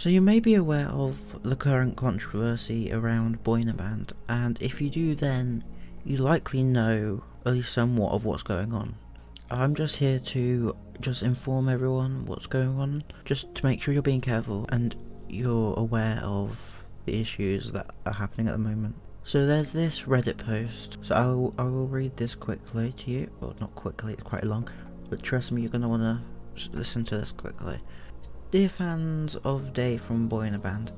So you may be aware of the current controversy around Boyinaband, and if you do, then you likely know at least somewhat of what's going on. I'm just here to just inform everyone what's going on, just to make sure you're being careful and you're aware of the issues that are happening at the moment. So there's this Reddit post, so I will read this quickly to you, well not quickly, it's quite long, but trust me, you're going to want to listen to this quickly. Dear fans of Dave from Boyinaband,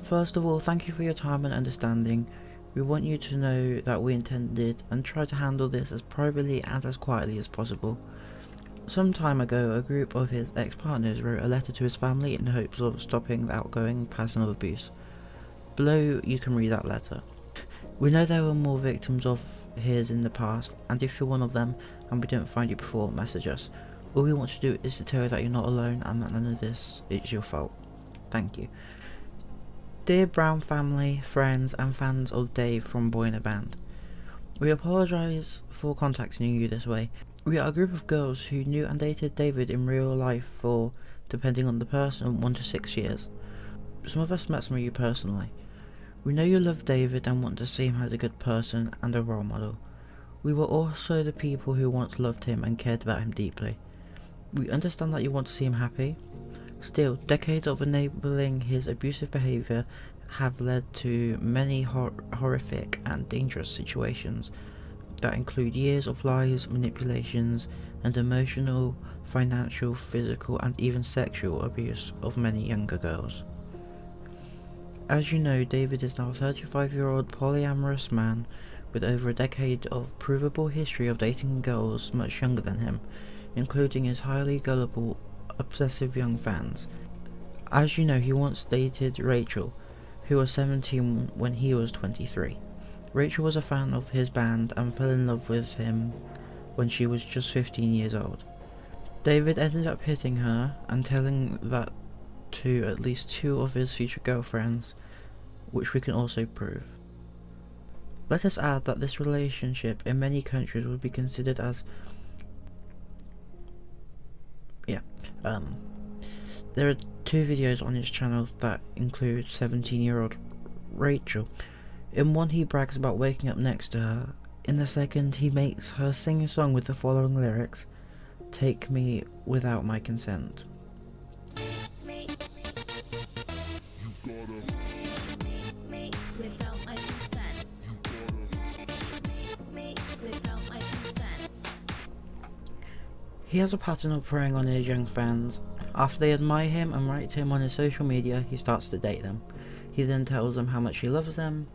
first of all, thank you for your time and understanding. We want you to know that we intended and tried to handle this as privately and as quietly as possible. Some time ago, a group of his ex-partners wrote a letter to his family in hopes of stopping the outgoing pattern of abuse. Below you can read that letter. We know there were more victims of his in the past, and if you're one of them and we don't find you before, message us. All we want to do is to tell you that you're not alone and that none of this is your fault. Thank you. Dear Brown family, friends and fans of Dave from Boyinaband, we apologise for contacting you this way. We are a group of girls who knew and dated David in real life for, depending on the person, 1 to 6 years. Some of us met some of you personally. We know you love David and want to see him as a good person and a role model. We were also the people who once loved him and cared about him deeply. We understand that you want to see him happy. Still, decades of enabling his abusive behaviour have led to many horrific and dangerous situations that include years of lies, manipulations, and emotional, financial, physical, and even sexual abuse of many younger girls. As you know, David is now a 35-year-old polyamorous man with over a decade of provable history of dating girls much younger than him, including his highly gullible, obsessive young fans. As you know, he once dated Rachel, who was 17 when he was 23. Rachel was a fan of his band and fell in love with him when she was just 15 years old. David ended up hitting her and telling that to at least 2 of his future girlfriends, which we can also prove. Let us add that this relationship in many countries would be considered as there are 2 videos on his channel that include 17-year-old Rachel. In one he brags about waking up next to her. In the second he makes her sing a song with the following lyrics: "Take me without my consent." He has a pattern of preying on his young fans. After they admire him and write to him on his social media, he starts to date them. He then tells them how much he loves them,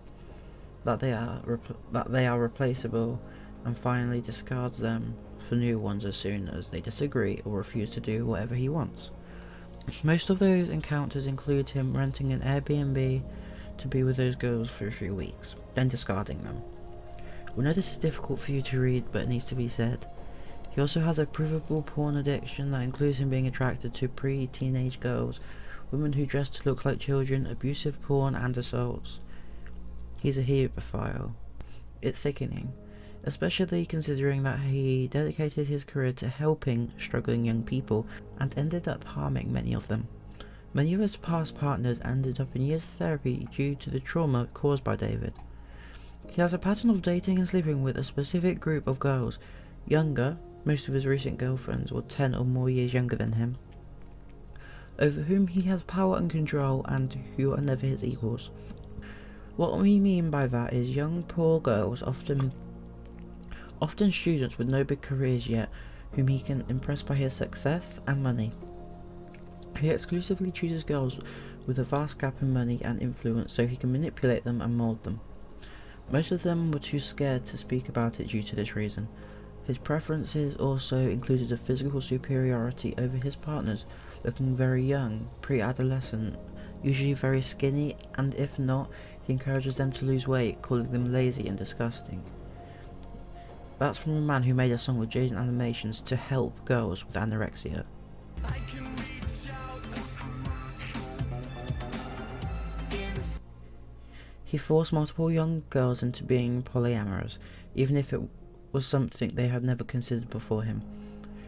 that they are replaceable, and finally discards them for new ones as soon as they disagree or refuse to do whatever he wants. Most of those encounters include him renting an Airbnb to be with those girls for a few weeks, then discarding them. We know this is difficult for you to read, but it needs to be said. He also has a provable porn addiction that includes him being attracted to pre-teenage girls, women who dress to look like children, abusive porn and assaults. He's a hebephile. It's sickening, especially considering that he dedicated his career to helping struggling young people and ended up harming many of them. Many of his past partners ended up in years of therapy due to the trauma caused by David. He has a pattern of dating and sleeping with a specific group of girls, younger. Most of his recent girlfriends were 10 or more years younger than him, over whom he has power and control and who are never his equals. What we mean by that is young poor girls, often students with no big careers yet, whom he can impress by his success and money. He exclusively chooses girls with a vast gap in money and influence so he can manipulate them and mould them. Most of them were too scared to speak about it due to this reason. His preferences also included a physical superiority over his partners, looking very young, pre-adolescent, usually very skinny, and if not, he encourages them to lose weight, calling them lazy and disgusting. That's from a man who made a song with Jaden Animations to help girls with anorexia. He forced multiple young girls into being polyamorous, even if it was something they had never considered before him.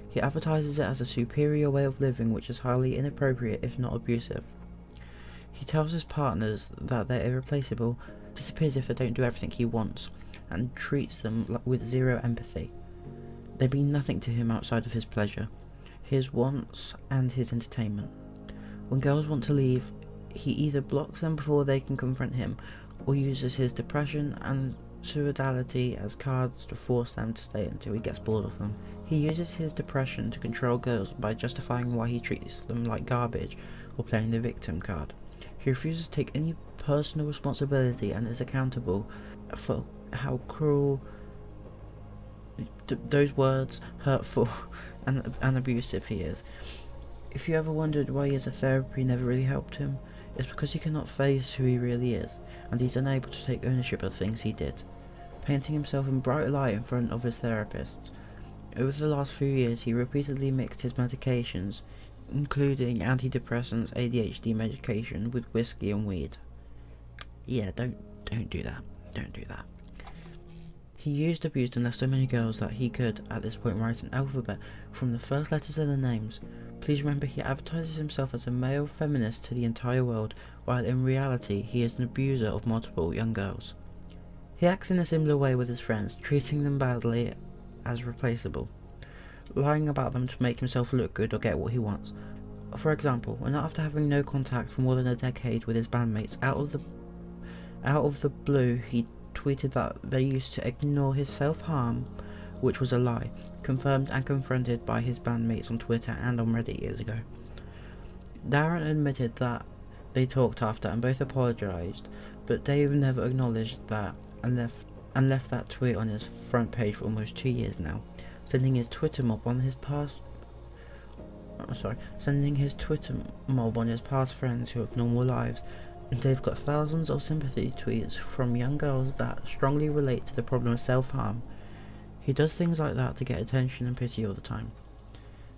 He advertises it as a superior way of living which is highly inappropriate if not abusive. He tells his partners that they're irreplaceable, disappears if they don't do everything he wants, and treats them with zero empathy. They mean nothing to him outside of his pleasure, his wants, and his entertainment. When girls want to leave, he either blocks them before they can confront him, or uses his depression and suicidality as cards to force them to stay until he gets bored of them. He uses his depression to control girls by justifying why he treats them like garbage or playing the victim card. He refuses to take any personal responsibility and is accountable for how cruel, those words, hurtful and abusive he is. If you ever wondered why his therapy never really helped him, it's because he cannot face who he really is, and he's unable to take ownership of things he did, painting himself in bright light in front of his therapists. Over the last few years, he repeatedly mixed his medications, including antidepressants, ADHD medication, with whiskey and weed. Yeah, don't do that. Don't do that. He used, abused, and left so many girls that he could, at this point, write an alphabet from the first letters of their names. Please remember, he advertises himself as a male feminist to the entire world, while in reality he is an abuser of multiple young girls. He acts in a similar way with his friends, treating them badly as replaceable, lying about them to make himself look good or get what he wants. For example, when after having no contact for more than a decade with his bandmates, out of the blue he tweeted that they used to ignore his self-harm, which was a lie, confirmed and confronted by his bandmates on Twitter and on Reddit years ago. Darren admitted that they talked after and both apologised, but Dave never acknowledged that and left that tweet on his front page for almost 2 years now, sending his Twitter mob on his past friends who have normal lives. And Dave got thousands of sympathy tweets from young girls that strongly relate to the problem of self-harm. He does things like that to get attention and pity all the time.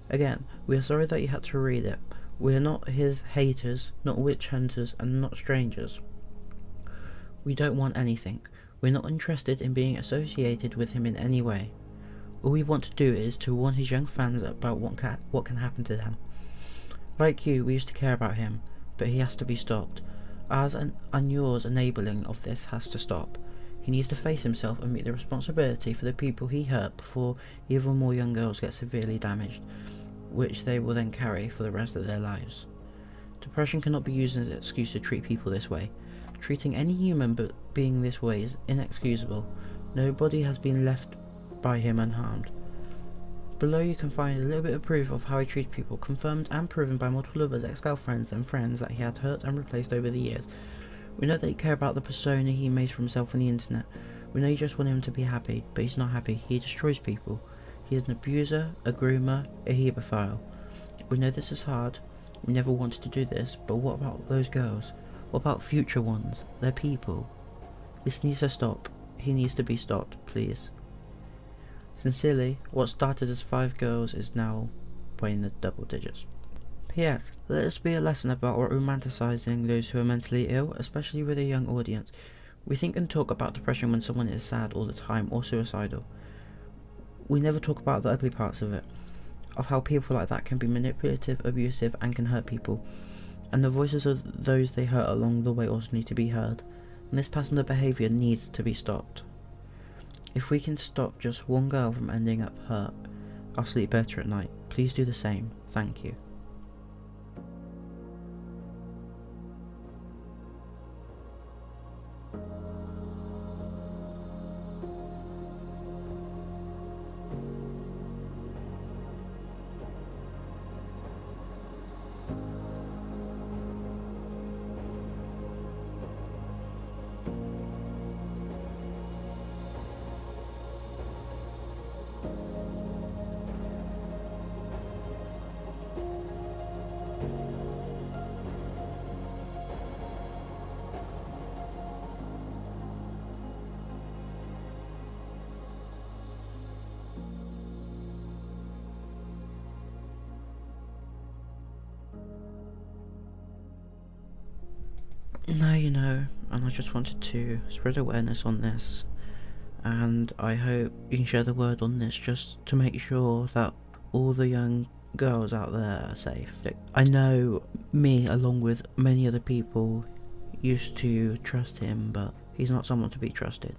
Again, we are sorry that you had to read it. We are not his haters, not witch hunters, and not strangers. We don't want anything. We're not interested in being associated with him in any way. All we want to do is to warn his young fans about what can happen to them. Like you, we used to care about him, but he has to be stopped. Ours and yours enabling of this has to stop. He needs to face himself and meet the responsibility for the people he hurt before even more young girls get severely damaged, which they will then carry for the rest of their lives. Depression cannot be used as an excuse to treat people this way. Treating any human being this way is inexcusable. Nobody has been left by him unharmed. Below you can find a little bit of proof of how he treats people, confirmed and proven by multiple of his ex-girlfriends and friends that he had hurt and replaced over the years. We know that you care about the persona he made for himself on the internet. We know you just want him to be happy, but he's not happy. He destroys people. He is an abuser, a groomer, a hebephile. We know this is hard. We never wanted to do this, but what about those girls? What about future ones? They're people. This needs to stop. He needs to be stopped, please. Sincerely, what started as 5 girls is now playing the double digits. P.S. Let this be a lesson about romanticising those who are mentally ill, especially with a young audience. We think and talk about depression when someone is sad all the time or suicidal. We never talk about the ugly parts of it, of how people like that can be manipulative, abusive, and can hurt people. And the voices of those they hurt along the way also need to be heard. And this pattern of behaviour needs to be stopped. If we can stop just one girl from ending up hurt, I'll sleep better at night. Please do the same. Thank you. No, and I just wanted to spread awareness on this, and I hope you can share the word on this just to make sure that all the young girls out there are safe. I know me, along with many other people, used to trust him, but he's not someone to be trusted.